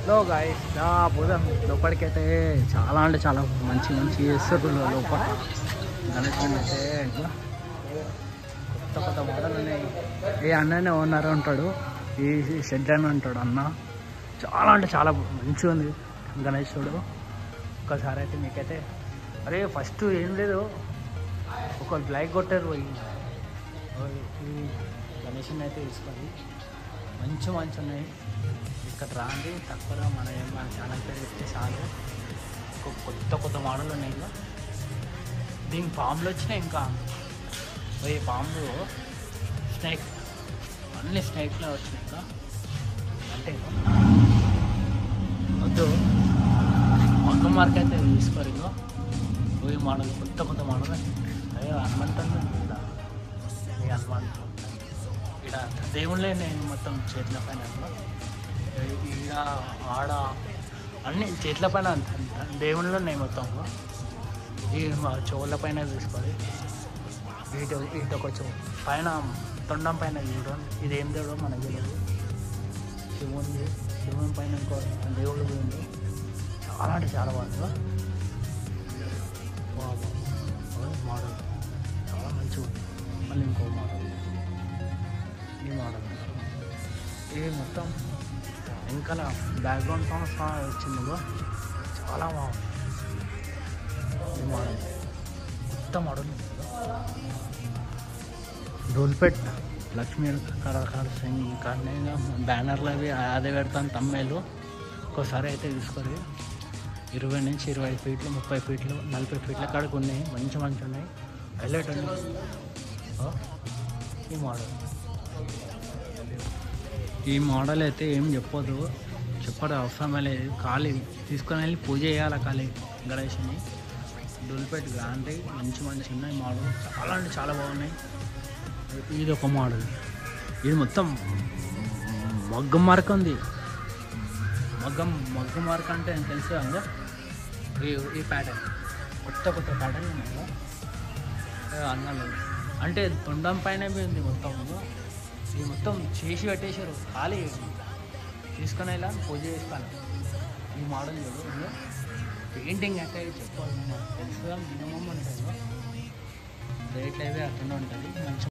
లో గాయస్ పోదాం లోపలికైతే. చాలా అంటే చాలా మంచి మంచి చేస్తారు లోపల. గణేశుని అయితే కొత్త కొత్త మోడల్ ఉన్నాయి. ఏ అన్ననే ఓనర్ ఉంటాడు, ఈ షెడ్ అని అంటాడు అన్న. చాలా అంటే చాలా మంచిగా ఉంది గణేశుడు. ఒక్కసారి అయితే మీకైతే అరే ఫస్ట్ ఏం లేదు, ఒక లైక్ కొట్టారు పోయి ఈ గణేశుని అయితే తీసుకోండి. మంచి మంచి ఉన్నాయి ఇక్కడ. రాండి తక్కువగా మన ఛానల్ పేరు చెప్తే చాలు. కొత్త కొత్త మోడల్ ఉన్నాయి. ఇంకా దీనికి పాములు వచ్చినాయి. ఇంకా పోయి పాములు స్నేక్ అన్ని స్నేక్లో వచ్చినాయి. ఇంకా అంటే వద్దు మగ్గం మార్క్ అయితే తీసుకోరు. ఇంకా పోయి మోడల్ కొత్త కొత్త మోడల్. అదే హనుమంతుడు ఇక్కడ ఈ హనుమంతు ఇక్కడ దేవుళ్ళే నేను మొత్తం చేతుల పైన ఈడ ఆడ అన్ని చేతుల పైన దేవుళ్ళు ఉన్నాయి మొత్తం. ఈ చెవుల పైన తీసుకోవాలి. ఇటు కొంచెం పైన తొండం పైన చూడండి. ఇదేం దేవుడో మనకు తెలియదు. శివుని పైన ఇంకో దేవుడు ఉంది. చాలా అంటే చాలా బాగుంది మోడల్. చాలా మంచిగా ఉంది. మళ్ళీ ఇంకో మోడల్, ఈ మోడల్ ఇది మొత్తం వెనకాల బ్యాక్గ్రౌండ్ సాంగ్ వచ్చింది. చాలా బాగుంది ఈ మోడల్. కొత్త మోడల్. డోల్పేట్ లక్ష్మీ కళాకారు సింగ్ కానీ బ్యానర్లు అవి అదే పెడతాను తమ్మేలు. ఒక్కోసారి అయితే తీసుకోరు. 20 నుంచి 25 ఫీట్లు 30 ఫీట్లు 40 ఫీట్ల కాడికి ఉన్నాయి. మంచి మంచి ఉన్నాయి. హైలైట్ ఉంది ఈ మోడల్. ఈ మోడల్ అయితే ఏం చెప్పదు, చెప్పడం అవసరమే లేదు. ఖాళీ తీసుకొని వెళ్ళి పూజ చేయాలి ఖాళీ గణేశుని. డోల్పేట్ గ్రాండ్ మంచి మంచి ఉన్నాయి మోడల్. చాలా అంటే చాలా బాగున్నాయి. ఇది ఒక మోడల్. ఇది మొత్తం మగ్గం మార్క్ ఉంది. మగ్గం మార్క్ అంటే తెలుసు కదా. ఈ ప్యాటర్న్ కొత్త కొత్త ప్యాటర్న్ ఉన్నాయి అన్నాలు. అంటే తొండం పైన ఉంది మొత్తం. ఇది మొత్తం చేసి పెట్టేశారు. ఖాళీ తీసుకొని వెళ్ళా పూజ చేసుకోవాలి. ఈ మోడల్ చూడు. పెయింటింగ్ అంటే చెప్పాలి తెలుసుగా. మినిమం ఉంటుంది రేట్లు అయితే అట్లనే ఉంటుంది. మంచి